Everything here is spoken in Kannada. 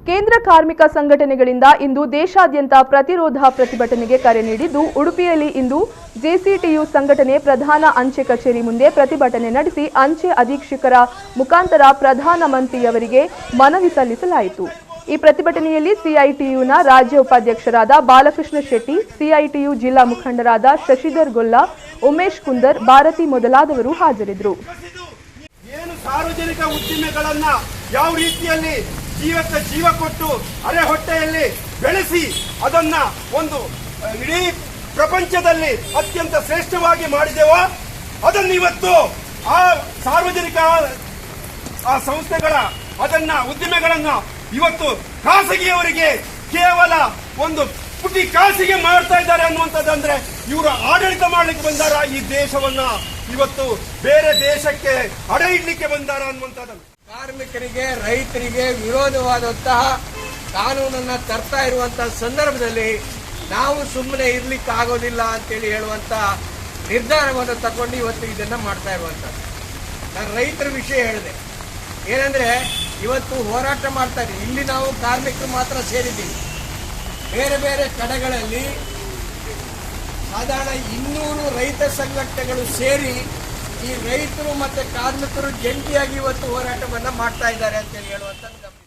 ಕೇಂದ್ರ ಕಾರ್ಮಿಕ ಸಂಘಟನೆಗಳಿಂದ ಇಂದು ದೇಶಾದ್ಯಂತ ಪ್ರತಿರೋಧ ಪ್ರತಿಭಟನೆಗೆ ಕರೆ ನೀಡಿದ್ದು, ಉಡುಪಿಯಲ್ಲಿ ಇಂದು jctu ಸಂಘಟನೆ ಪ್ರಧಾನ ಅಂಚೆ ಕಚೇರಿ ಮುಂದೆ ಪ್ರತಿಭಟನೆ ನಡೆಸಿ ಅಂಚೆ ಅಧೀಕ್ಷಕರ ಮುಖಾಂತರ ಪ್ರಧಾನಮಂತ್ರಿಯವರಿಗೆ ಮನವಿ ಸಲ್ಲಿಸಲಾಯಿತು. ಈ ಪ್ರತಿಭಟನೆಯಲ್ಲಿ ಸಿಐಟಿಯುನ ರಾಜ್ಯ ಉಪಾಧ್ಯಕ್ಷರಾದ ಬಾಲಕೃಷ್ಣ ಶೆಟ್ಟಿ, ಸಿಐಟಿಯು ಜಿಲ್ಲಾ ಮುಖಂಡರಾದ ಶಶಿಧರ್ ಗೊಲ್ಲಾ, ಉಮೇಶ್ ಕುಂದರ್, ಭಾರತಿ ಮೊದಲಾದವರು ಹಾಜರಿದ್ದರು. ಸಾರ್ವಜನಿಕ ಉದ್ದಿಮೆಗಳನ್ನ ಯಾವ ರೀತಿಯಲ್ಲಿ ಜೀವಕ್ಕೆ ಜೀವ ಕೊಟ್ಟು ಅರೆ ಹೊಟ್ಟೆಯಲ್ಲಿ ಬೆಳೆಸಿ ಅದನ್ನ ಒಂದು ಇಡೀ ಪ್ರಪಂಚದಲ್ಲಿ ಅತ್ಯಂತ ಶ್ರೇಷ್ಠವಾಗಿ ಮಾಡಿದೆವೋ ಅದನ್ನು ಇವತ್ತು ಆ ಸಾರ್ವಜನಿಕ ಆ ಸಂಸ್ಥೆಗಳ ಅದನ್ನ ಉದ್ದಿಮೆಗಳನ್ನ ಇವತ್ತು ಖಾಸಗಿಯವರಿಗೆ ಕೇವಲ ಒಂದು ಪುಟಿ ಕಾಸಿಗೆ ಮಾಡ್ತಾ ಇದ್ದಾರೆ ಅನ್ನುವಂಥದ್ದಂದ್ರೆ ಇವರು ಆಡಳಿತ ಮಾಡಲಿಕ್ಕೆ ಬಂದಾರ, ಈ ದೇಶವನ್ನ ಇವತ್ತು ಬೇರೆ ದೇಶಕ್ಕೆ ಅಡ ಇಡ್ಲಿಕ್ಕೆ ಬಂದಾರ ಅನ್ನುವಂಥದ್ದು. ಕಾರ್ಮಿಕರಿಗೆ ರೈತರಿಗೆ ವಿರೋಧವಾದಂತಹ ಕಾನೂನನ್ನ ತರ್ತಾ ಇರುವಂತಹ ಸಂದರ್ಭದಲ್ಲಿ ನಾವು ಸುಮ್ಮನೆ ಇರ್ಲಿಕ್ಕೆ ಆಗೋದಿಲ್ಲ ಅಂತೇಳಿ ಹೇಳುವಂತ ನಿರ್ಧಾರವನ್ನು ತಗೊಂಡು ಇವತ್ತು ಇದನ್ನ ಮಾಡ್ತಾ ಇರುವಂತದ್ದು. ನಾನು ರೈತರ ವಿಷಯ ಹೇಳಿದೆ, ಏನಂದ್ರೆ ಇವತ್ತು ಹೋರಾಟ ಮಾಡ್ತಾ ಇದ್ದೀವಿ. ಇಲ್ಲಿ ನಾವು ಕಾರ್ಮಿಕರು ಮಾತ್ರ ಸೇರಿದ್ದೀವಿ. ಬೇರೆ ಬೇರೆ ಕಡೆಗಳಲ್ಲಿ ಸಾಧಾರಣ 200 ರೈತ ಸಂಘಟನೆಗಳು ಸೇರಿ ಈ ರೈತರು ಮತ್ತೆ ಕಾರ್ಮಿಕರು ಜಂಟಿಯಾಗಿ ಇವತ್ತು ಹೋರಾಟವನ್ನ ಮಾಡ್ತಾ ಇದ್ದಾರೆ ಅಂತ ಹೇಳುವಂತ